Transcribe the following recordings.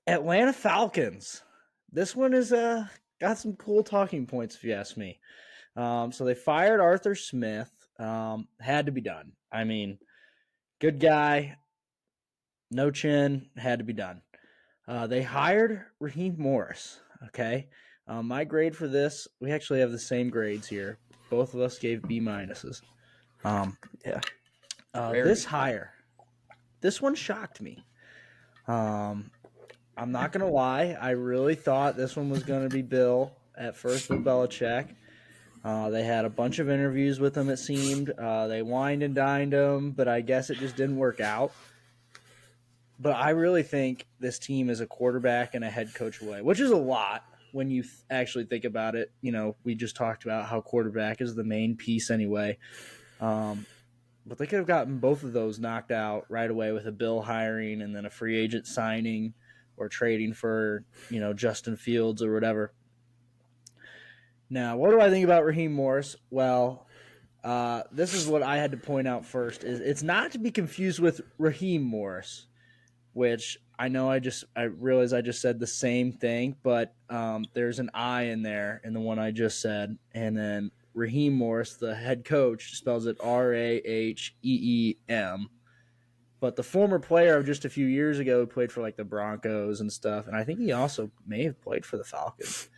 Atlanta Falcons. This one is got some cool talking points, if you ask me. So they fired Arthur Smith. Had to be done. I mean, good guy, no chin, had to be done. They hired Raheem Morris. Okay, my grade for this, we actually have the same grades here. Both of us gave B minuses. Yeah. This hire, this one shocked me. I'm not gonna lie, I really thought this one was gonna be Bill at first with Belichick. They had a bunch of interviews with him, it seemed. They wined and dined him, but I guess it just didn't work out. But I really think this team is a quarterback and a head coach away, which is a lot when you actually think about it. You know, we just talked about how quarterback is the main piece anyway. But they could have gotten both of those knocked out right away with a Bill hiring and then a free agent signing or trading for, Justin Fields or whatever. Now, what do I think about Raheem Morris? Well, this is what I had to point out first. Is it's not to be confused with Raheem Morris, which I know I realize I just said the same thing, but there's an I in there in the one I just said. And then Raheem Morris, the head coach, spells it Raheem. But the former player of just a few years ago played for like the Broncos and stuff. And I think he also may have played for the Falcons.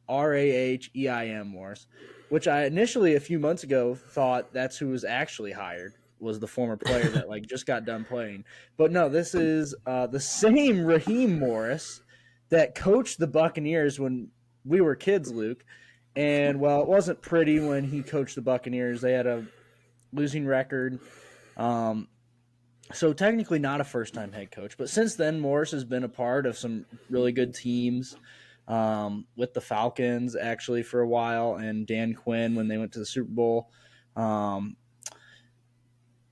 Raheem Morris, which I initially a few months ago thought that's who was actually hired, was the former player that like just got done playing. But no, this is the same Raheem Morris that coached the Buccaneers when we were kids, Luke. And well, it wasn't pretty when he coached the Buccaneers. They had a losing record. So technically not a first-time head coach. But since then, Morris has been a part of some really good teams. With the Falcons actually for a while, and Dan Quinn when they went to the Super Bowl.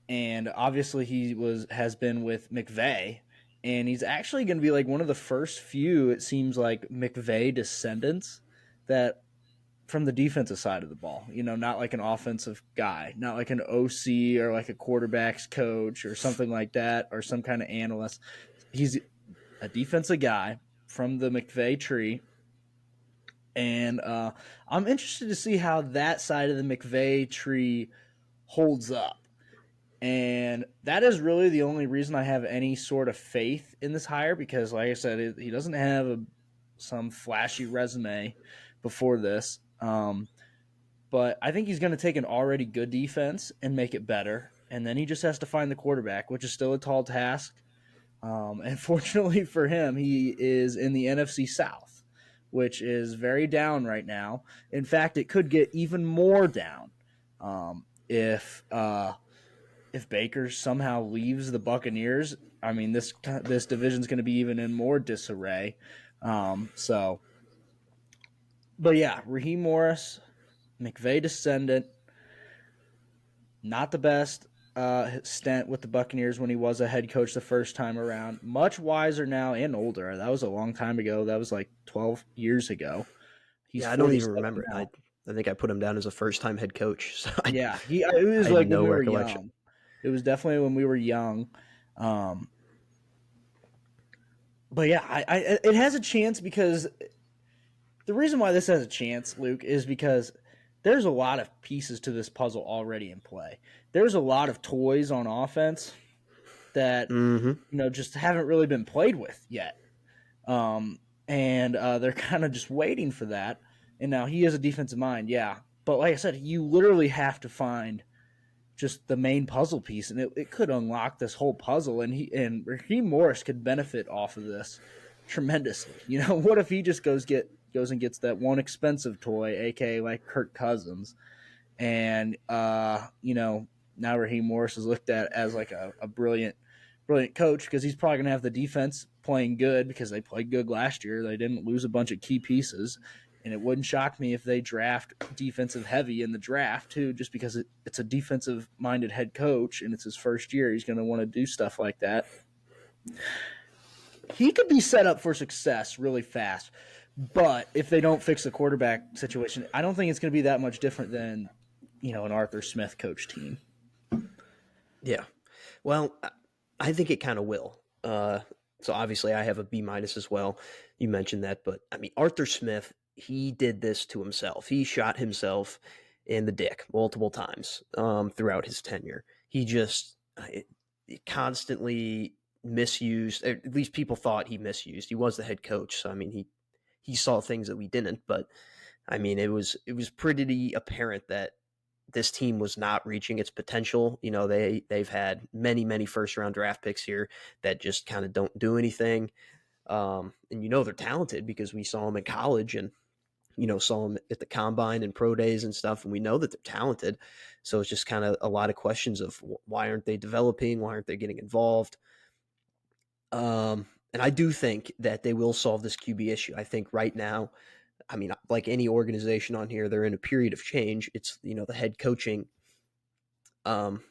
And obviously he has been with McVay, and he's actually going to be like one of the first few, it seems like, McVay descendants that from the defensive side of the ball, not like an offensive guy, not like an OC or like a quarterback's coach or something like that, or some kind of analyst. He's a defensive guy from the McVay tree. And I'm interested to see how that side of the McVay tree holds up. And that is really the only reason I have any sort of faith in this hire, because, like I said, he doesn't have some flashy resume before this. But I think he's going to take an already good defense and make it better. And then he just has to find the quarterback, which is still a tall task. And fortunately for him, he is in the NFC South, which is very down right now. In fact, it could get even more down if Baker somehow leaves the Buccaneers. I mean, this division is going to be even in more disarray. But yeah, Raheem Morris, McVay descendant, not the best stint with the Buccaneers when he was a head coach the first time around. Much wiser now and older. That was a long time ago. That was like 12 years ago. I don't even remember it. I think I put him down as a first-time head coach. So it was like when we were young. It was definitely when we were young. But yeah, it has a chance, because the reason why this has a chance, Luke, is because there's a lot of pieces to this puzzle already in play. There's a lot of toys on offense that just haven't really been played with yet. And they're kind of just waiting for that. And now he has a defensive mind, yeah. But like I said, you literally have to find just the main puzzle piece, and it could unlock this whole puzzle. And Raheem Morris could benefit off of this tremendously. What if he just goes and gets that one expensive toy, aka like Kirk Cousins, and now Raheem Morris is looked at as like a brilliant coach, because he's probably going to have the defense playing good because they played good last year. They didn't lose a bunch of key pieces. And it wouldn't shock me if they draft defensive heavy in the draft too, just because it's a defensive-minded head coach and it's his first year. He's going to want to do stuff like that. He could be set up for success really fast. But if they don't fix the quarterback situation, I don't think it's going to be that much different than, an Arthur Smith coach team. Yeah. Well, I think it kind of will. So obviously I have a B minus as well. You mentioned that, but I mean Arthur Smith, he did this to himself. He shot himself in the dick multiple times throughout his tenure. He just it constantly misused. At least people thought he misused. He was the head coach, so I mean he saw things that we didn't. But I mean it was pretty apparent that this team was not reaching its potential. You know, they've had many first round draft picks here that just kind of don't do anything. And you know they're talented because we saw them in college and saw them at the combine and pro days and stuff, and we know that they're talented. So it's just kind of a lot of questions of why aren't they developing? Why aren't they getting involved? And I do think that they will solve this QB issue. I think right now, I mean, like any organization on here, they're in a period of change. It's the head coaching. Um,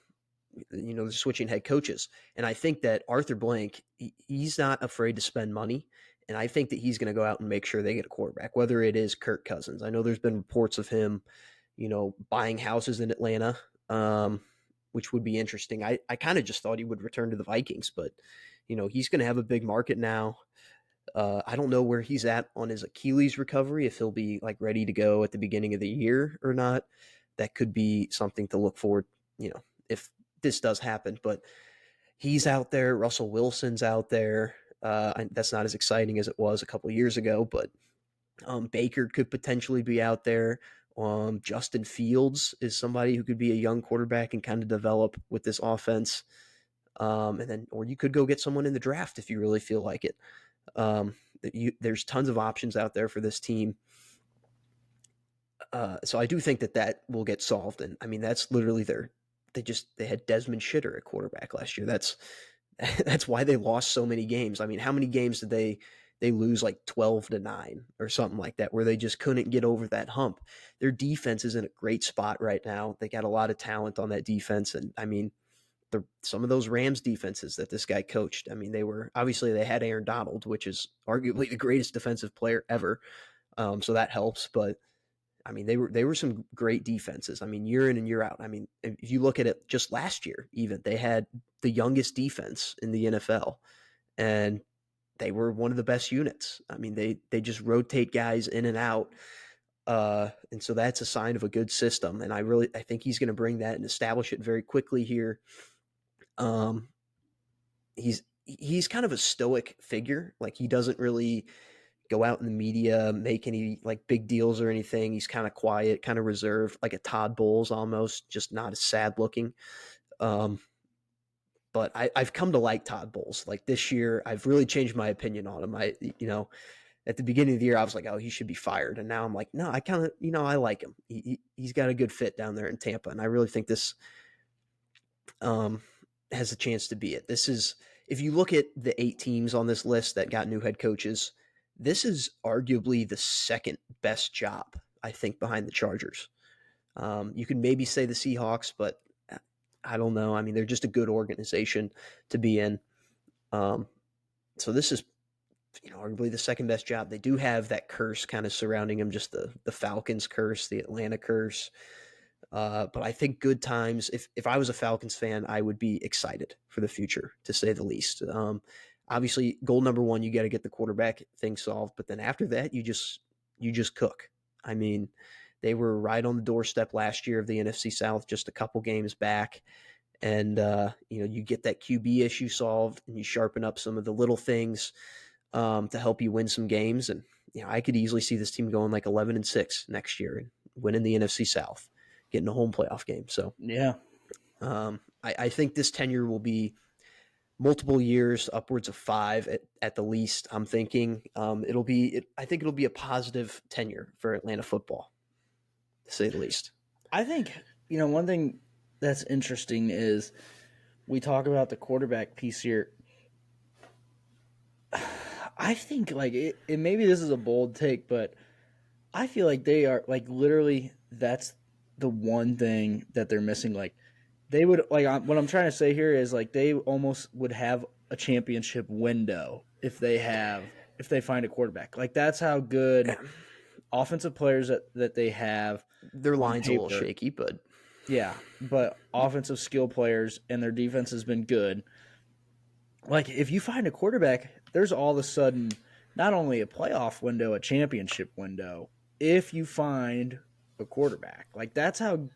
they're switching head coaches, and I think that Arthur Blank, he's not afraid to spend money, and I think that he's going to go out and make sure they get a quarterback, whether it is Kirk Cousins. I know there's been reports of him, buying houses in Atlanta, which would be interesting. I kind of just thought he would return to the Vikings, but he's going to have a big market now. I don't know where he's at on his Achilles recovery, if he'll be like ready to go at the beginning of the year or not. That could be something to look forward, if this does happen. But he's out there. Russell Wilson's out there. That's not as exciting as it was a couple of years ago, but Baker could potentially be out there. Justin Fields is somebody who could be a young quarterback and kind of develop with this offense. Or you could go get someone in the draft if you really feel like it. There's tons of options out there for this team. So I do think that will get solved. And I mean, that's literally they had Desmond Shitter at quarterback last year. That's why they lost so many games. I mean, how many games did they lose, like 12-9 or something like that, where they just couldn't get over that hump? Their defense is in a great spot right now. They got a lot of talent on that defense. And I mean, some of those Rams defenses that this guy coached, I mean, they had Aaron Donald, which is arguably the greatest defensive player ever. So that helps. But I mean, they were some great defenses. I mean, year in and year out. I mean, if you look at it just last year, even they had the youngest defense in the NFL, and they were one of the best units. I mean, they just rotate guys in and out. And so that's a sign of a good system. And I think he's going to bring that and establish it very quickly here. He's kind of a stoic figure. Like, he doesn't really go out in the media, make any like big deals or anything. He's kind of quiet, kind of reserved, like a Todd Bowles almost, just not as sad looking. But I've come to like Todd Bowles. Like this year, I've really changed my opinion on him. At the beginning of the year, I was like, oh, he should be fired. And now I'm like, no, I kind of, I like him. He's got a good fit down there in Tampa. And I really think this has a chance to be it. This is, if you look at the 8 teams on this list that got new head coaches, this is arguably the second best job, I think, behind the Chargers. You can maybe say the Seahawks, but I don't know. I mean, they're just a good organization to be in. So this is, arguably the second best job. They do have that curse kind of surrounding them, just the Falcons curse, the Atlanta curse. But I think good times. If I was a Falcons fan, I would be excited for the future, to say the least. Obviously, goal number 1, you got to get the quarterback thing solved. But then after that, you just cook. I mean, they were right on the doorstep last year of the NFC South, just a couple games back. And, you get that QB issue solved and you sharpen up some of the little things to help you win some games. And, I could easily see this team going like 11-6 next year and winning the NFC South, getting a home playoff game. So, Yeah. I think this tenure will be multiple years, upwards of 5 at the least. I'm thinking I think it'll be a positive tenure for Atlanta football, to say the least. I think, one thing that's interesting is we talk about the quarterback piece here. I think like it maybe this is a bold take, but I feel like they are like literally that's the one thing that they're missing. Like they would what I'm trying to say here is like they almost would have a championship window if they find a quarterback. Like that's how good offensive players that they have. Their line's paper, a little shaky, but yeah, but offensive skill players and their defense has been good. Like if you find a quarterback, there's all of a sudden not only a playoff window, a championship window if you find a quarterback. Like that's how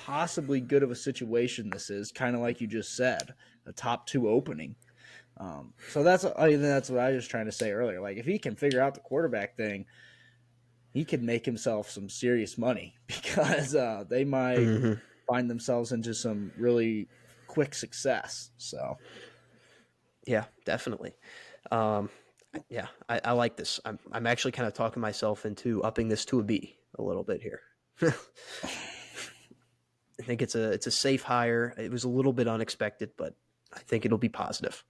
possibly good of a situation this is, kind of like you just said, a top two opening. So that's what I was trying to say earlier. Like if he can figure out the quarterback thing, he could make himself some serious money because they might Mm-hmm. find themselves into some really quick success. So Yeah, definitely. Um, yeah, I like this. I'm actually kind of talking myself into upping this to a B a little bit here. I think it's a safe hire. It was a little bit unexpected, but I think it'll be positive.